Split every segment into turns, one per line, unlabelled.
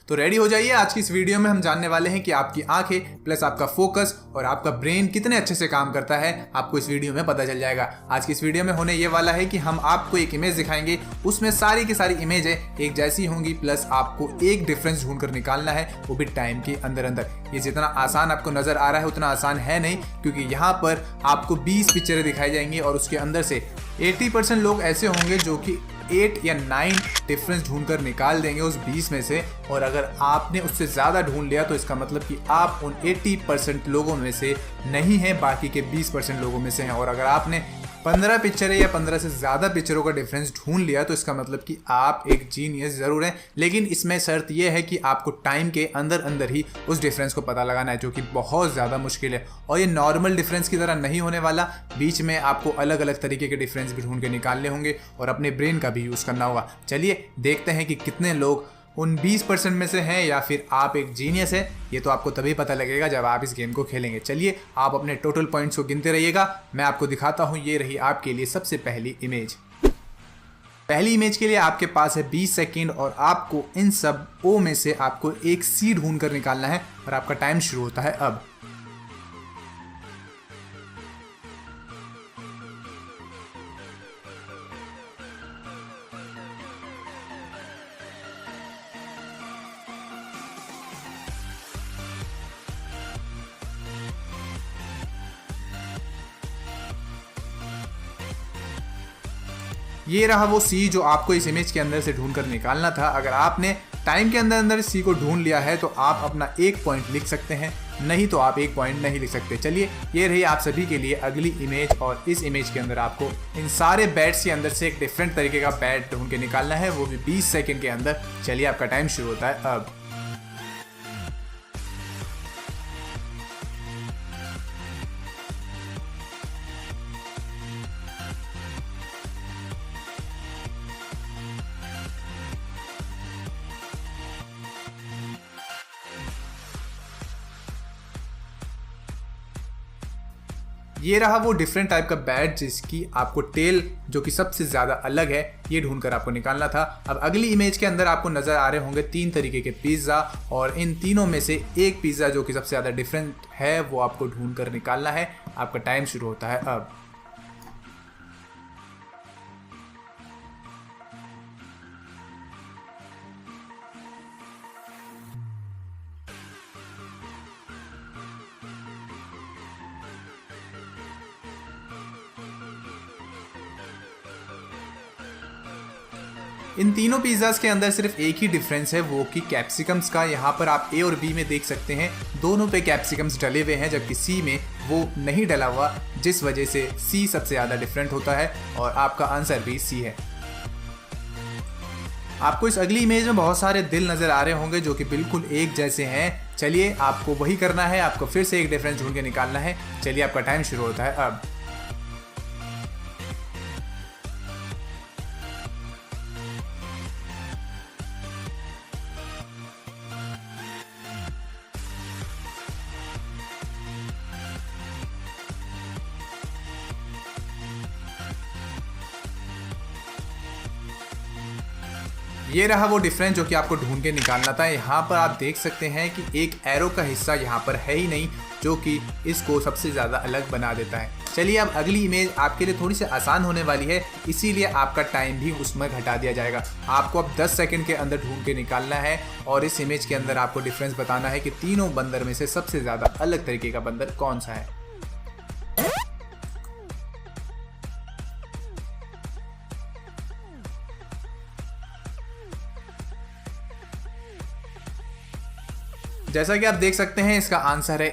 तो रेडी हो जाइए, आज की इस वीडियो में हम जानने वाले हैं कि आपकी आंखें प्लस आपका फोकस और आपका ब्रेन कितने अच्छे से काम करता है। आपको इस वीडियो में पता चल जाएगा। आज की इस वीडियो में होने ये वाला है कि हम आपको एक इमेज दिखाएंगे, उसमें सारी की सारी इमेजें एक जैसी होंगी, प्लस आपको एक डिफरेंस ढूंढ कर निकालना है, वो भी टाइम के अंदर अंदर। ये जितना आसान आपको नजर आ रहा है उतना आसान है नहीं, क्योंकि यहाँ पर आपको 20 पिक्चरें दिखाई जाएंगी और उसके अंदर से 80% लोग ऐसे होंगे जो कि 8 या 9 डिफरेंस ढूंढकर निकाल देंगे उस 20 में से। और अगर आपने उससे ज़्यादा ढूंढ लिया तो इसका मतलब कि आप उन 80% लोगों में से नहीं हैं, बाकी के 20% लोगों में से हैं। और अगर आपने 15 पिक्चरें या 15 से ज़्यादा पिक्चरों का डिफरेंस ढूंढ लिया तो इसका मतलब कि आप एक जीनियस ज़रूर हैं। लेकिन इसमें शर्त यह है कि आपको टाइम के अंदर अंदर ही उस डिफरेंस को पता लगाना है, जो कि बहुत ज़्यादा मुश्किल है। और ये नॉर्मल डिफरेंस की तरह नहीं होने वाला, बीच में आपको अलग अलग तरीके के डिफरेंस भी ढूंढ के निकालने होंगे और अपने ब्रेन का भी यूज़ करना होगा। चलिए देखते हैं कि कितने लोग उन 20% में से हैं या फिर आप एक जीनियस है। ये तो आपको तभी पता लगेगा जब आप इस गेम को खेलेंगे। चलिए आप अपने टोटल पॉइंट्स को गिनते रहिएगा, मैं आपको दिखाता हूँ। ये रही आपके लिए सबसे पहली इमेज। पहली इमेज के लिए आपके पास है 20 सेकेंड और आपको इन सब ओ में से आपको एक सी ढूंढ कर निकालना है और आपका टाइम शुरू होता है अब। ये रहा वो सी जो आपको इस इमेज के अंदर से ढूंढ कर निकालना था। अगर आपने टाइम के अंदर अंदर सी को ढूंढ लिया है तो आप अपना 1 पॉइंट लिख सकते हैं, नहीं तो आप 1 पॉइंट नहीं लिख सकते। चलिए ये रही आप सभी के लिए अगली इमेज और इस इमेज के अंदर आपको इन सारे बैट्स के अंदर से एक डिफरेंट तरीके का बैट ढूंढ के निकालना है, वो भी 20 सेकेंड के अंदर। चलिए आपका टाइम शुरू होता है अब। ये रहा वो डिफरेंट टाइप का बैट जिसकी आपको टेल जो कि सबसे ज़्यादा अलग है, ये ढूंढकर आपको निकालना था। अब अगली इमेज के अंदर आपको नज़र आ रहे होंगे 3 तरीके के पिज़्ज़ा और इन तीनों में से एक पिज़्ज़ा जो कि सबसे ज़्यादा डिफरेंट है वो आपको ढूंढकर निकालना है। आपका टाइम शुरू होता है अब। इन तीनों पिज़्ज़ास के अंदर सिर्फ एक ही डिफरेंस है, वो कि कैप्सिकम्स का। यहाँ पर आप ए और बी में देख सकते हैं दोनों पे कैप्सिकम्स डले हुए हैं, जबकि सी में वो नहीं डला हुआ, जिस वजह से सी सबसे ज़्यादा डिफरेंट होता है और आपका आंसर भी सी है। आपको इस अगली इमेज में बहुत सारे दिल नज़र आ रहे होंगे जो कि बिल्कुल एक जैसे हैं। चलिए आपको वही करना है, आपको फिर से एक डिफरेंस ढूंढ के निकालना है। चलिए आपका टाइम शुरू होता है अब। ये रहा वो डिफरेंस जो कि आपको ढूंढ के निकालना था। यहाँ पर आप देख सकते हैं कि एक एरो का हिस्सा यहाँ पर है ही नहीं, जो कि इसको सबसे ज़्यादा अलग बना देता है। चलिए अब अगली इमेज आपके लिए थोड़ी सी आसान होने वाली है, इसीलिए आपका टाइम भी उसमें घटा दिया जाएगा। आपको अब 10 सेकंड के अंदर ढूंढ के निकालना है और इस इमेज के अंदर आपको डिफरेंस बताना है कि तीनों बंदर में से सबसे ज़्यादा अलग तरीके का बंदर कौन सा है। जैसा कि आप देख सकते हैं इसका आंसर है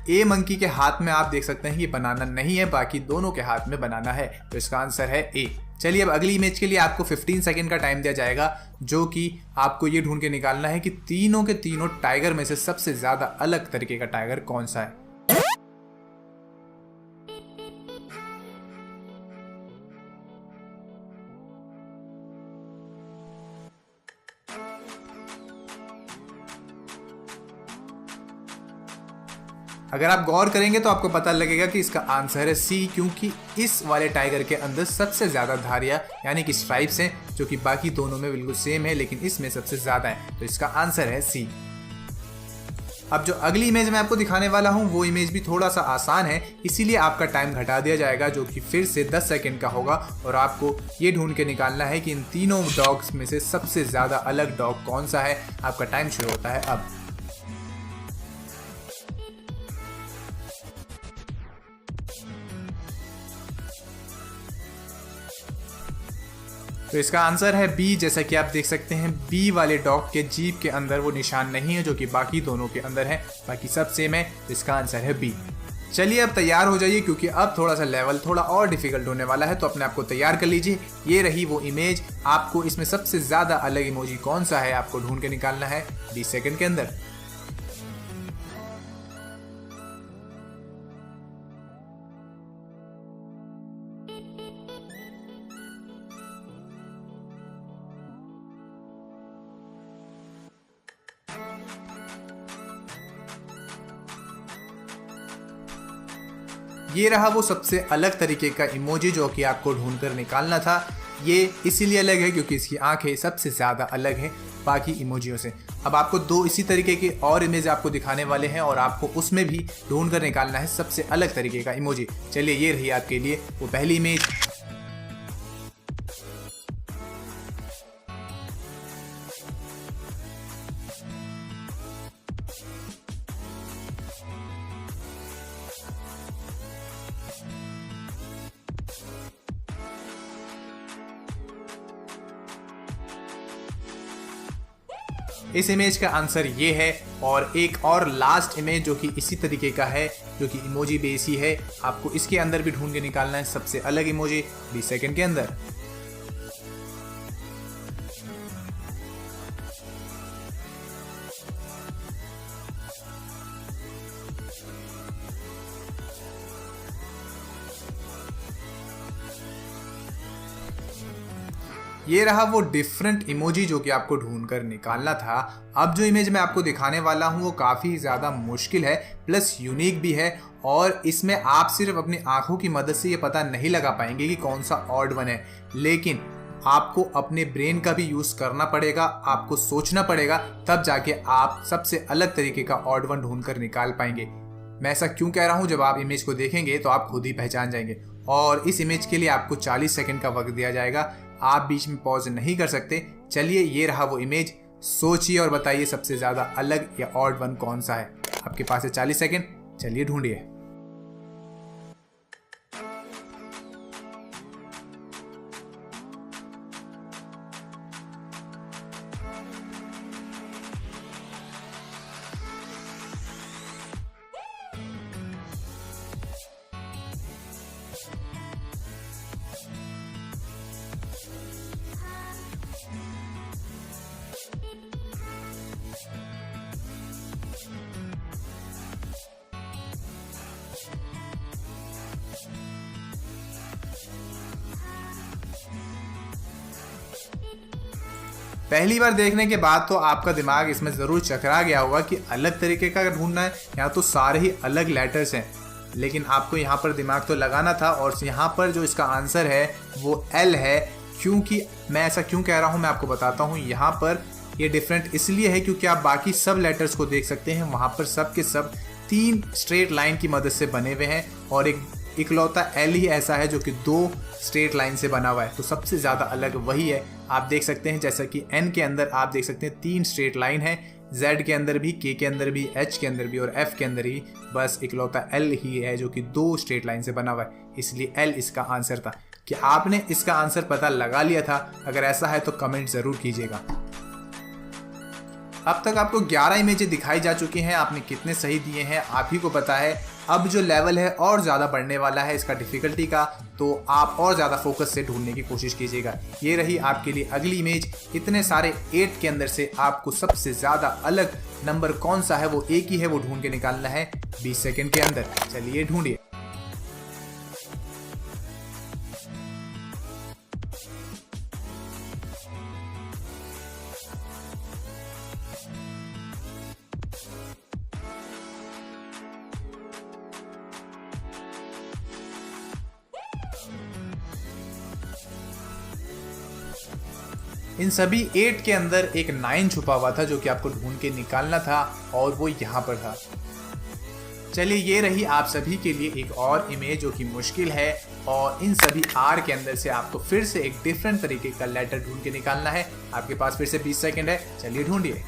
ए मंकी के हाथ में आप देख सकते हैं कि बनाना नहीं है, बाकी दोनों के हाथ में बनाना है, तो इसका आंसर है ए। चलिए अब अगली इमेज के लिए आपको 15 सेकंड का टाइम दिया जाएगा, जो कि आपको ये ढूंढ के निकालना है कि तीनों के तीनों टाइगर में से सबसे ज्यादा अलग तरीके का टाइगर कौन सा है। अगर आप गौर करेंगे तो आपको पता लगेगा कि इसका आंसर है सी, क्योंकि इस वाले टाइगर के अंदर सबसे ज़्यादा धारियाँ यानी कि स्ट्राइप्स हैं, जो कि बाकी दोनों में बिल्कुल सेम है लेकिन इसमें सबसे ज़्यादा है। तो इसका आंसर है सी। अब जो अगली इमेज मैं आपको दिखाने वाला हूं वो इमेज भी थोड़ा सा आसान है, इसीलिए आपका टाइम घटा दिया जाएगा जो कि फिर से 10 सेकंड का होगा और आपको ये ढूंढ के निकालना है कि इन तीनों डॉग्स में से सबसे ज़्यादा अलग डॉग कौन सा है। आपका टाइम शुरू होता है अब। तो इसका आंसर है बी। जैसा कि आप देख सकते हैं बी वाले डॉग के जीभ के अंदर वो निशान नहीं है जो कि बाकी दोनों के अंदर है, बाकी सब सेम है। तो इसका आंसर है बी। चलिए अब तैयार हो जाइए क्योंकि अब थोड़ा सा लेवल थोड़ा और डिफिकल्ट होने वाला है, तो अपने आप को तैयार कर लीजिए। ये रही वो इमेज। आपको इसमें सबसे ज्यादा अलग इमोजी कौन सा है आपको ढूंढ के निकालना है 20 सेकंड के अंदर। ये रहा वो सबसे अलग तरीके का इमोजी जो कि आपको ढूंढकर निकालना था। ये इसीलिए अलग है क्योंकि इसकी आंखें सबसे ज़्यादा अलग है बाकी इमोजियों से। अब आपको दो इसी तरीके के और इमेज आपको दिखाने वाले हैं और आपको उसमें भी ढूंढकर निकालना है सबसे अलग तरीके का इमोजी। चलिए ये रही आपके लिए वो पहली इमेज। इस इमेज का आंसर ये है और एक और लास्ट इमेज जो कि इसी तरीके का है जो कि इमोजी बेस ही है। आपको इसके अंदर भी ढूंढ के निकालना है सबसे अलग इमोजी 20 सेकंड के अंदर। ये रहा वो डिफरेंट इमोजी जो कि आपको ढूंढकर निकालना था। अब जो इमेज मैं आपको दिखाने वाला हूँ वो काफ़ी ज़्यादा मुश्किल है प्लस यूनिक भी है और इसमें आप सिर्फ अपनी आंखों की मदद से ये पता नहीं लगा पाएंगे कि कौन सा ऑड वन है, लेकिन आपको अपने ब्रेन का भी यूज़ करना पड़ेगा, आपको सोचना पड़ेगा, तब जाके आप सबसे अलग तरीके का ऑड वन ढूंढ कर निकाल पाएंगे। मैं ऐसा क्यों कह रहा हूँ, जब आप इमेज को देखेंगे तो आप खुद ही पहचान जाएंगे। और इस इमेज के लिए आपको 40 सेकंड का वक्त दिया जाएगा, आप बीच में पॉज नहीं कर सकते। चलिए ये रहा वो इमेज, सोचिए और बताइए सबसे ज़्यादा अलग या ऑड वन कौन सा है। आपके पास है 40 सेकंड, चलिए ढूंढिए। पहली बार देखने के बाद तो आपका दिमाग इसमें ज़रूर चकरा गया होगा कि अलग तरीके का ढूंढना है, यहाँ तो सारे ही अलग लेटर्स हैं, लेकिन आपको यहाँ पर दिमाग तो लगाना था। और यहाँ पर जो इसका आंसर है वो एल है। क्योंकि मैं ऐसा क्यों कह रहा हूँ मैं आपको बताता हूँ। यहाँ पर ये डिफरेंट इसलिए है क्योंकि आप बाकी सब लेटर्स को देख सकते हैं, वहाँ पर सब के सब 3 स्ट्रेट लाइन की मदद से बने हुए हैं और एक इकलौता एल ही ऐसा है जो कि 2 स्ट्रेट लाइन से बना हुआ है। तो सबसे ज़्यादा अलग वही है। आप देख सकते हैं जैसा कि एन के अंदर आप देख सकते हैं 3 स्ट्रेट लाइन है, जेड के अंदर भी, के अंदर भी, एच के अंदर भी और एफ के अंदर ही बस इकलौता एल ही है जो कि 2 स्ट्रेट लाइन से बना हुआ है, इसलिए एल इसका आंसर था। कि आपने इसका आंसर पता लगा लिया था? अगर ऐसा है तो कमेंट ज़रूर कीजिएगा। अब तक आपको 11 इमेजें दिखाई जा चुकी हैं, आपने कितने सही दिए हैं आप ही को पता है। अब जो लेवल है और ज़्यादा बढ़ने वाला है इसका डिफ़िकल्टी का, तो आप और ज़्यादा फोकस से ढूंढने की कोशिश कीजिएगा। ये रही आपके लिए अगली इमेज। इतने सारे 8 के अंदर से आपको सबसे ज़्यादा अलग नंबर कौन सा है वो एक ही है, वो ढूंढ के निकालना है 20 सेकेंड के अंदर। चलिए ढूंढिए। इन सभी 8 के अंदर एक 9 छुपा हुआ था जो कि आपको ढूंढ के निकालना था और वो यहाँ पर था। चलिए ये रही आप सभी के लिए एक और इमेज जो कि मुश्किल है और इन सभी आर के अंदर से आपको फिर से एक डिफरेंट तरीके का लेटर ढूंढ के निकालना है। आपके पास फिर से 20 सेकंड है, चलिए ढूंढिए।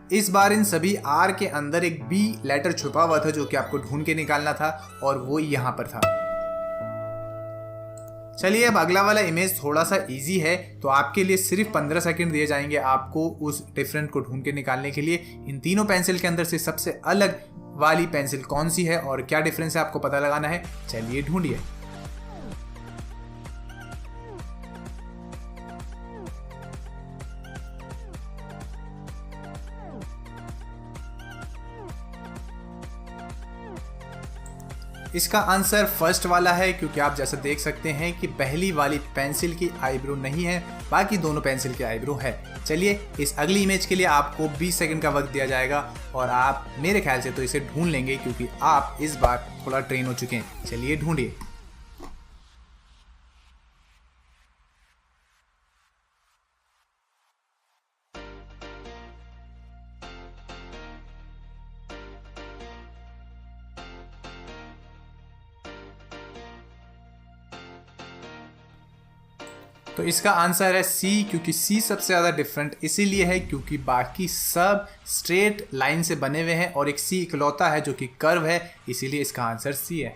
इस बार इन सभी आर के अंदर एक बी लेटर छुपा हुआ था जो कि आपको ढूंढ के निकालना था और वो यहां पर था। चलिए अब अगला वाला इमेज थोड़ा सा इजी है, तो आपके लिए सिर्फ 15 सेकंड दिए जाएंगे आपको उस डिफरेंट को ढूंढ के निकालने के लिए। इन तीनों पेंसिल के अंदर से सबसे अलग वाली पेंसिल कौन सी है और क्या डिफरेंस है आपको पता लगाना है। चलिए ढूंढिए। इसका आंसर फर्स्ट वाला है, क्योंकि आप जैसा देख सकते हैं कि पहली वाली पेंसिल की आईब्रो नहीं है, बाकी दोनों पेंसिल की आईब्रो है। चलिए इस अगली इमेज के लिए आपको 20 सेकंड का वक्त दिया जाएगा और आप मेरे ख्याल से तो इसे ढूंढ लेंगे क्योंकि आप इस बार थोड़ा ट्रेन हो चुके हैं। चलिए ढूंढिए। तो इसका आंसर है सी, क्योंकि सी सबसे ज़्यादा डिफरेंट इसीलिए है क्योंकि बाकी सब स्ट्रेट लाइन से बने हुए हैं और एक सी इकलौता है जो कि कर्व है, इसीलिए इसका आंसर सी है।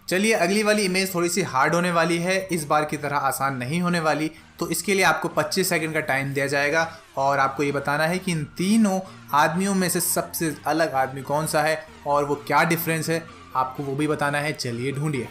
चलिए अगली वाली इमेज थोड़ी सी हार्ड होने वाली है, इस बार की तरह आसान नहीं होने वाली। तो इसके लिए आपको 25 सेकंड का टाइम दिया जाएगा और आपको ये बताना है कि इन तीनों आदमियों में से सबसे अलग आदमी कौन सा है और वो क्या डिफरेंस है, आपको वो भी बताना है। चलिए ढूंढिए।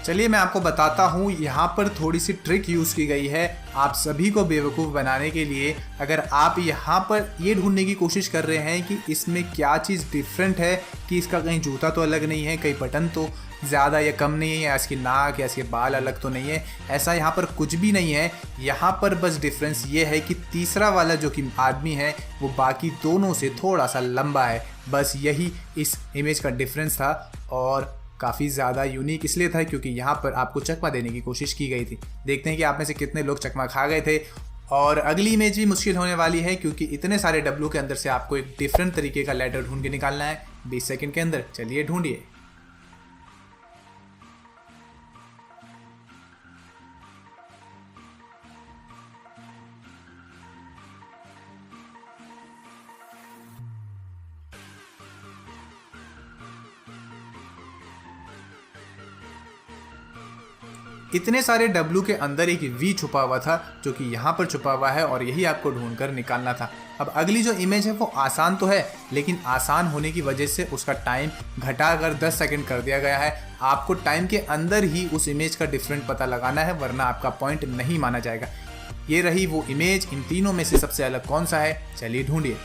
चलिए मैं आपको बताता हूँ, यहाँ पर थोड़ी सी ट्रिक यूज़ की गई है आप सभी को बेवकूफ़ बनाने के लिए। अगर आप यहाँ पर ये ढूंढने की कोशिश कर रहे हैं कि इसमें क्या चीज़ डिफरेंट है, कि इसका कहीं जूता तो अलग नहीं है, कहीं बटन तो ज़्यादा या कम नहीं है, या इसकी नाक या इसके बाल अलग तो नहीं है, ऐसा यहाँ पर कुछ भी नहीं है। यहाँ पर बस डिफरेंस ये है कि तीसरा वाला जो कि आदमी है वो बाकी दोनों से थोड़ा सा लंबा है, बस यही इस इमेज का डिफरेंस था। और काफ़ी ज़्यादा यूनिक इसलिए था क्योंकि यहाँ पर आपको चकमा देने की कोशिश की गई थी। देखते हैं कि आप में से कितने लोग चकमा खा गए थे। और अगली इमेज भी मुश्किल होने वाली है क्योंकि इतने सारे डब्लू के अंदर से आपको एक डिफरेंट तरीके का लेटर ढूंढ के निकालना है 20 सेकंड के अंदर। चलिए ढूंढिए। इतने सारे डब्लू के अंदर एक वी छुपा हुआ था जो कि यहाँ पर छुपा हुआ है और यही आपको ढूंढकर निकालना था। अब अगली जो इमेज है वो आसान तो है, लेकिन आसान होने की वजह से उसका टाइम घटाकर 10 सेकंड कर दिया गया है। आपको टाइम के अंदर ही उस इमेज का डिफरेंट पता लगाना है, वरना आपका पॉइंट नहीं माना जाएगा। ये रही वो इमेज, इन तीनों में से सबसे अलग कौन सा है, चलिए ढूंढिए।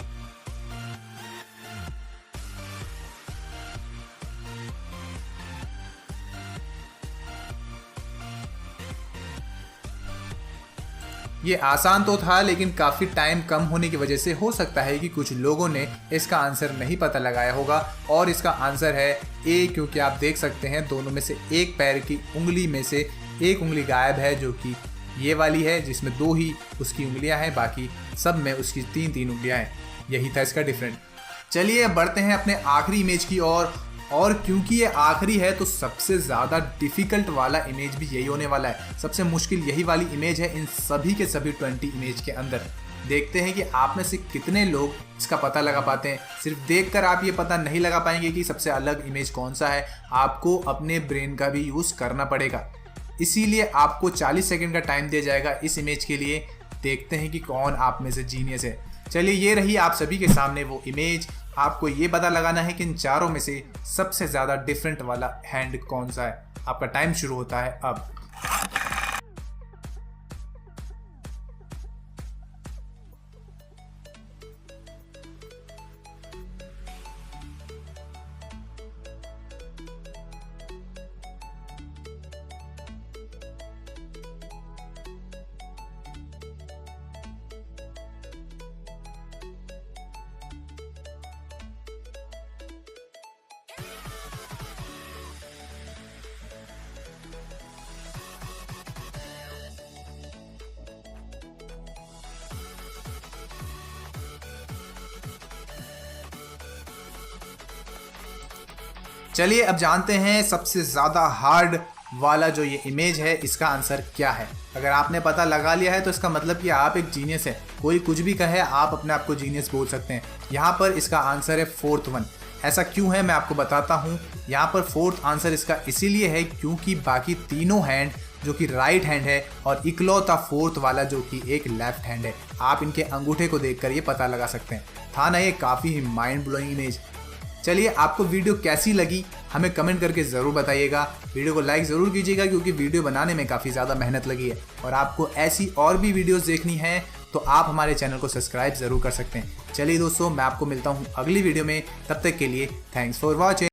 ये आसान तो था, लेकिन काफ़ी टाइम कम होने की वजह से हो सकता है कि कुछ लोगों ने इसका आंसर नहीं पता लगाया होगा। और इसका आंसर है ए, क्योंकि आप देख सकते हैं दोनों में से एक पैर की उंगली में से एक उंगली गायब है, जो कि ये वाली है जिसमें 2 ही उसकी उंगलियां हैं, बाकी सब में उसकी 3 उंगलियां हैं। यही था इसका डिफरेंट। चलिए अब बढ़ते हैं अपने आखिरी इमेज की ओर। और क्योंकि ये आखिरी है तो सबसे ज़्यादा डिफ़िकल्ट वाला इमेज भी यही होने वाला है। सबसे मुश्किल यही वाली इमेज है इन सभी के सभी 20 इमेज के अंदर। देखते हैं कि आप में से कितने लोग इसका पता लगा पाते हैं। सिर्फ देखकर आप ये पता नहीं लगा पाएंगे कि सबसे अलग इमेज कौन सा है, आपको अपने ब्रेन का भी यूज़ करना पड़ेगा। इसीलिए आपको 40 सेकंड का टाइम दिया जाएगा इस इमेज के लिए। देखते हैं कि कौन आप में से जीनियस है। चलिए ये रही आप सभी के सामने वो इमेज। आपको ये पता लगाना है कि इन चारों में से सबसे ज़्यादा डिफरेंट वाला हैंड कौन सा है। आपका टाइम शुरू होता है अब। चलिए अब जानते हैं सबसे ज़्यादा हार्ड वाला जो ये इमेज है इसका आंसर क्या है। अगर आपने पता लगा लिया है तो इसका मतलब कि आप एक जीनियस है। कोई कुछ भी कहे आप अपने आप को जीनियस बोल सकते हैं। यहाँ पर इसका आंसर है फोर्थ वन। ऐसा क्यों है मैं आपको बताता हूँ। यहाँ पर फोर्थ आंसर इसका इसीलिए है क्योंकि बाकी तीनों हैंड जो कि राइट हैंड है और इकलौता फोर्थ वाला जो कि एक लेफ्ट हैंड है। आप इनके अंगूठे को देखकर ये पता लगा सकते हैं। था ना ये काफ़ी ही माइंड ब्लोइंग इमेज। चलिए आपको वीडियो कैसी लगी हमें कमेंट करके ज़रूर बताइएगा। वीडियो को लाइक ज़रूर कीजिएगा क्योंकि वीडियो बनाने में काफ़ी ज़्यादा मेहनत लगी है। और आपको ऐसी और भी वीडियोस देखनी है तो आप हमारे चैनल को सब्सक्राइब ज़रूर कर सकते हैं। चलिए दोस्तों मैं आपको मिलता हूँ अगली वीडियो में। तब तक के लिए थैंक्स फॉर वॉचिंग।